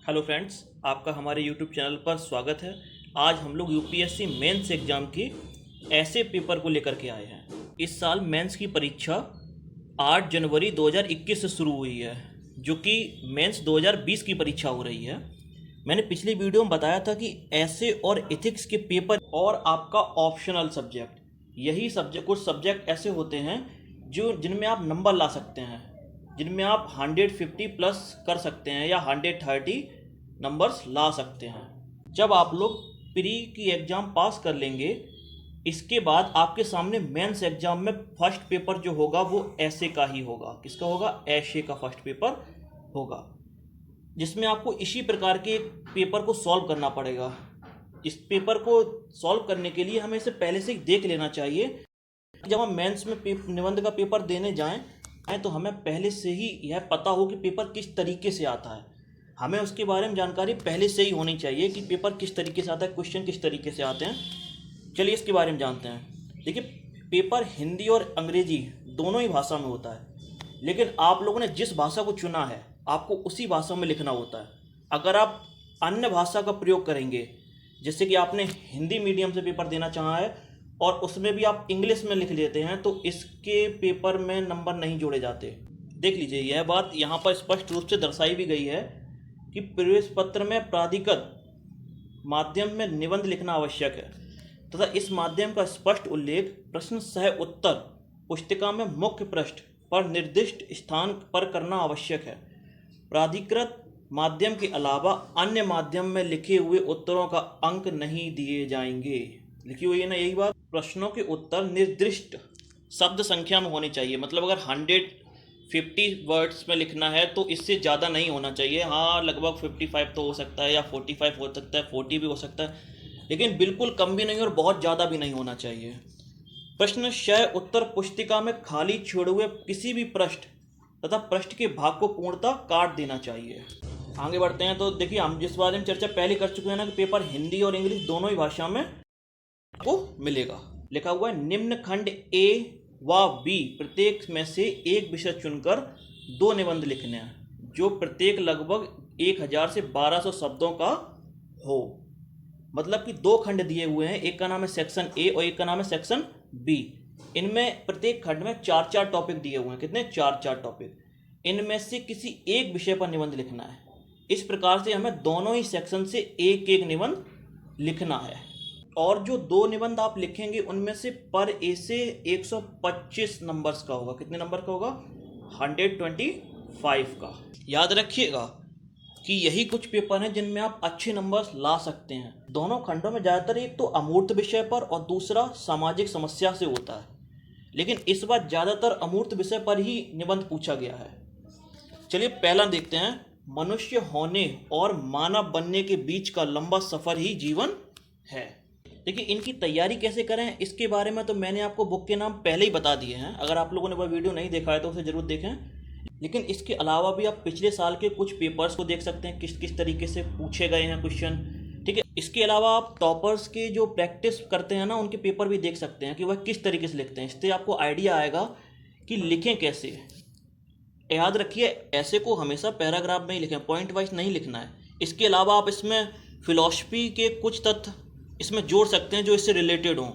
Hello friends, आपका हमारे YouTube channel पर स्वागत है। आज हम लोग यूपीएससी मेंस एग्ज़ाम के ऐसे पेपर को लेकर के आए हैं। इस साल मेंस की परीक्षा 8 जनवरी 2021 से शुरू हुई है, जो कि मेंस 2020 की परीक्षा हो रही है। मैंने पिछली वीडियो में बताया था कि ऐसे और एथिक्स के पेपर और आपका ऑप्शनल सब्जेक्ट, यही सब्जेक्ट, कुछ सब्जेक्ट ऐसे होते हैं जिनमें आप नंबर ला सकते हैं, जिनमें आप 150 प्लस कर सकते हैं या 130 नंबर्स ला सकते हैं। जब आप लोग प्री की एग्ज़ाम पास कर लेंगे, इसके बाद आपके सामने मेंस एग्ज़ाम में फर्स्ट पेपर जो होगा वो ऐसे का ही होगा। किसका होगा? ऐसे का फर्स्ट पेपर होगा, जिसमें आपको इसी प्रकार के एक पेपर को सॉल्व करना पड़ेगा। इस पेपर को सॉल्व करने के लिए हमें इसे पहले से ही देख लेना चाहिए। जब हम मेंस में निबंध का पेपर देने जाएं तो हमें पहले से ही यह पता हो कि पेपर किस तरीके से आता है। हमें उसके बारे में जानकारी पहले से ही होनी चाहिए कि पेपर किस तरीके से आता है, क्वेश्चन किस तरीके से आते हैं। चलिए इसके बारे में जानते हैं। देखिए, पेपर हिंदी और अंग्रेजी दोनों ही भाषा में होता है, लेकिन आप लोगों ने जिस भाषा को चुना है आपको उसी भाषा में लिखना होता है। अगर आप अन्य भाषा का प्रयोग करेंगे, जैसे कि आपने हिंदी मीडियम से पेपर देना चाहा है और उसमें भी आप इंग्लिश में लिख लेते हैं, तो इसके पेपर में नंबर नहीं जोड़े जाते। देख लीजिए, यह बात यहाँ पर स्पष्ट रूप से दर्शाई भी गई है कि प्रवेश पत्र में प्राधिकृत माध्यम में निबंध लिखना आवश्यक है तथा इस माध्यम का स्पष्ट उल्लेख प्रश्न सह उत्तर पुस्तिका में मुख्य पृष्ठ पर निर्दिष्ट स्थान पर करना आवश्यक है। प्राधिकृत माध्यम के अलावा अन्य माध्यम में लिखे हुए उत्तरों का अंक नहीं दिए जाएंगे। लिखी हुई है ना यही बात। प्रश्नों के उत्तर निर्दिष्ट शब्द संख्या में होने चाहिए। मतलब अगर 150 वर्ड्स में लिखना है तो इससे ज़्यादा नहीं होना चाहिए। हाँ, लगभग 55 तो हो सकता है या 45 हो सकता है, 40 भी हो सकता है, लेकिन बिल्कुल कम भी नहीं और बहुत ज़्यादा भी नहीं होना चाहिए। प्रश्न शय उत्तर पुस्तिका में खाली छोड़े हुए किसी भी पृष्ठ तथा पृष्ठ के भाग को पूर्णतः काट देना चाहिए। आगे बढ़ते हैं। तो देखिए, हम जिस बारे में चर्चा पहले कर चुके हैं ना कि पेपर हिंदी और इंग्लिश दोनों ही भाषा में को मिलेगा। लिखा हुआ है, निम्न खंड ए व बी प्रत्येक में से एक विषय चुनकर 2 निबंध लिखने हैं, जो प्रत्येक लगभग 1000 से 1200 शब्दों का हो। मतलब कि 2 खंड दिए हुए हैं, एक का नाम है सेक्शन ए और एक का नाम है सेक्शन बी। इनमें प्रत्येक खंड में 4-4 टॉपिक दिए हुए हैं। कितने? 4-4 टॉपिक। इनमें से किसी एक विषय पर निबंध लिखना है। इस प्रकार से हमें दोनों ही सेक्शन से एक एक निबंध लिखना है। और जो 2 निबंध आप लिखेंगे उनमें से पर ए से 125 नंबर्स का होगा। कितने नंबर का होगा? 125 का। याद रखिएगा कि यही कुछ पेपर हैं जिनमें आप अच्छे नंबर्स ला सकते हैं। दोनों खंडों में ज़्यादातर एक तो अमूर्त विषय पर और दूसरा सामाजिक समस्या से होता है, लेकिन इस बार ज़्यादातर अमूर्त विषय पर ही निबंध पूछा गया है। चलिए पहला देखते हैं। मनुष्य होने और मानव बनने के बीच का लंबा सफ़र ही जीवन है। देखिए, इनकी तैयारी कैसे करें इसके बारे में तो मैंने आपको बुक के नाम पहले ही बता दिए हैं। अगर आप लोगों ने वह वीडियो नहीं देखा है तो उसे ज़रूर देखें। लेकिन इसके अलावा भी आप पिछले साल के कुछ पेपर्स को देख सकते हैं, किस किस तरीके से पूछे गए हैं क्वेश्चन। ठीक है, इसके अलावा आप टॉपर्स के जो प्रैक्टिस करते हैं ना, उनके पेपर भी देख सकते हैं कि वह किस तरीके से लिखते हैं। इससे आपको आइडिया आएगा कि लिखें कैसे। याद रखिए, ऐसे को हमेशा पैराग्राफ में ही लिखें, पॉइंट वाइज नहीं लिखना है। इसके अलावा आप इसमें फिलॉसफी के कुछ तथ्य इसमें जोड़ सकते हैं जो इससे रिलेटेड हों।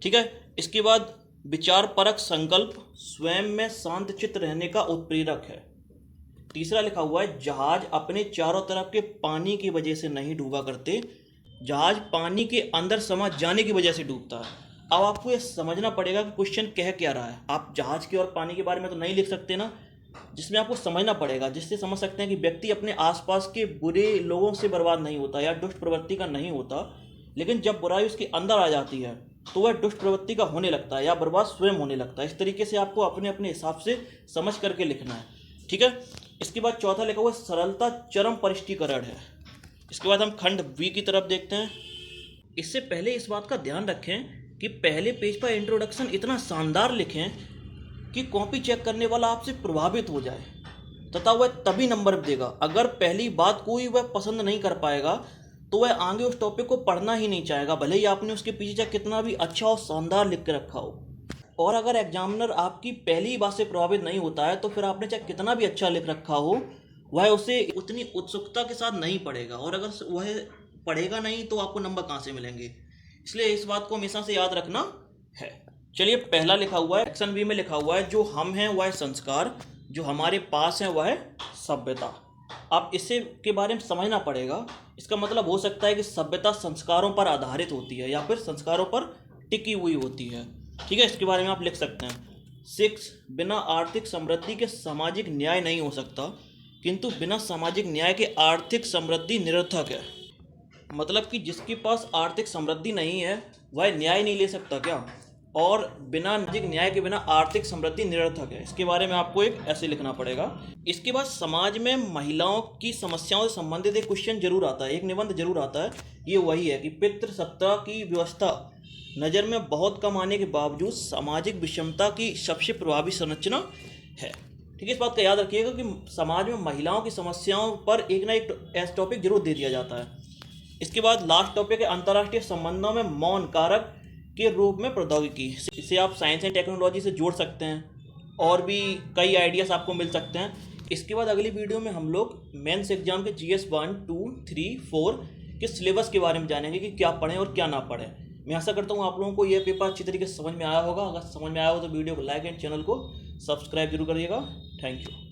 ठीक है, इसके बाद विचार परक संकल्प स्वयं में शांत चित्त रहने का उत्प्रेरक है। तीसरा लिखा हुआ है, जहाज अपने चारों तरफ के पानी की वजह से नहीं डूबा करते, जहाज पानी के अंदर समा जाने की वजह से डूबता है। अब आपको यह समझना पड़ेगा कि क्वेश्चन कह क्या रहा है। आप जहाज के और पानी के बारे में तो नहीं लिख सकते ना, जिसमें आपको समझना पड़ेगा, जिससे समझ सकते हैं कि व्यक्ति अपने आसपास के बुरे लोगों से बर्बाद नहीं होता या दुष्ट प्रवृत्ति का नहीं होता, लेकिन जब बुराई उसके अंदर आ जाती है तो वह दुष्ट प्रवृत्ति का होने लगता है या बर्बाद स्वयं होने लगता है। इस तरीके से आपको अपने अपने हिसाब से समझ करके लिखना है। ठीक है, इसके बाद चौथा लिखा हुआ सरलता चरम परिष्टीकरण है। इसके बाद हम खंड बी की तरफ देखते हैं। इससे पहले इस बात का ध्यान रखें कि पहले पेज पर इंट्रोडक्शन इतना शानदार लिखें कि कॉपी चेक करने वाला आपसे प्रभावित हो जाए तथा वह तभी नंबर देगा। अगर पहली बात कोई वह पसंद नहीं कर पाएगा तो वह आगे उस टॉपिक को पढ़ना ही नहीं चाहेगा, भले ही आपने उसके पीछे चाहे कितना भी अच्छा और शानदार लिख के रखा हो। और अगर एग्जामिनर आपकी पहली बात से प्रभावित नहीं होता है तो फिर आपने चाहे कितना भी अच्छा लिख रखा हो, वह उसे उतनी उत्सुकता के साथ नहीं पढ़ेगा, और अगर वह पढ़ेगा नहीं तो आपको नंबर कहाँ से मिलेंगे। इसलिए इस बात को हमेशा से याद रखना है। चलिए, पहला लिखा हुआ है, सेक्शन बी में लिखा हुआ है, जो हम हैं वह है संस्कार, जो हमारे पास है वह है सभ्यता। आप इसे के बारे में समझना पड़ेगा। इसका मतलब हो सकता है कि सभ्यता संस्कारों पर आधारित होती है या फिर संस्कारों पर टिकी हुई होती है। ठीक है, इसके बारे में आप लिख सकते हैं। 6, बिना आर्थिक समृद्धि के सामाजिक न्याय नहीं हो सकता, किंतु बिना सामाजिक न्याय के आर्थिक समृद्धि निरर्थक है। मतलब कि जिसके पास आर्थिक समृद्धि नहीं है वह न्याय नहीं ले सकता क्या, और बिना सामाजिक न्याय के बिना आर्थिक समृद्धि निरर्थक है। इसके बारे में आपको एक ऐसे लिखना पड़ेगा। इसके बाद समाज में महिलाओं की समस्याओं से संबंधित एक क्वेश्चन जरूर आता है, एक निबंध जरूर आता है। ये वही है कि पितृसत्ता की व्यवस्था नज़र में बहुत कम आने के बावजूद सामाजिक विषमता की सबसे प्रभावी संरचना है। ठीक है, इस बात का याद रखिएगा कि समाज में महिलाओं की समस्याओं पर एक ना एक ऐसा टॉपिक जरूर दे दिया जाता है। इसके बाद लास्ट टॉपिक है अंतर्राष्ट्रीय संबंधों में मौन कारक के रूप में प्रौद्योगिकी। इसे आप साइंस एंड टेक्नोलॉजी से जोड़ सकते हैं और भी कई आइडियाज़ आपको मिल सकते हैं। इसके बाद अगली वीडियो में हम लोग मेंस एग्जाम के GS 1, 2, 3, 4 के सिलेबस के बारे में जानेंगे कि क्या पढ़ें और क्या ना पढ़ें। मैं आशा करता हूँ आप लोगों को यह पेपर अच्छी तरीके से समझ में आया होगा। अगर समझ में आया हो तो वीडियो को लाइक एंड चैनल को सब्सक्राइब जरूर करिएगा। Thank you.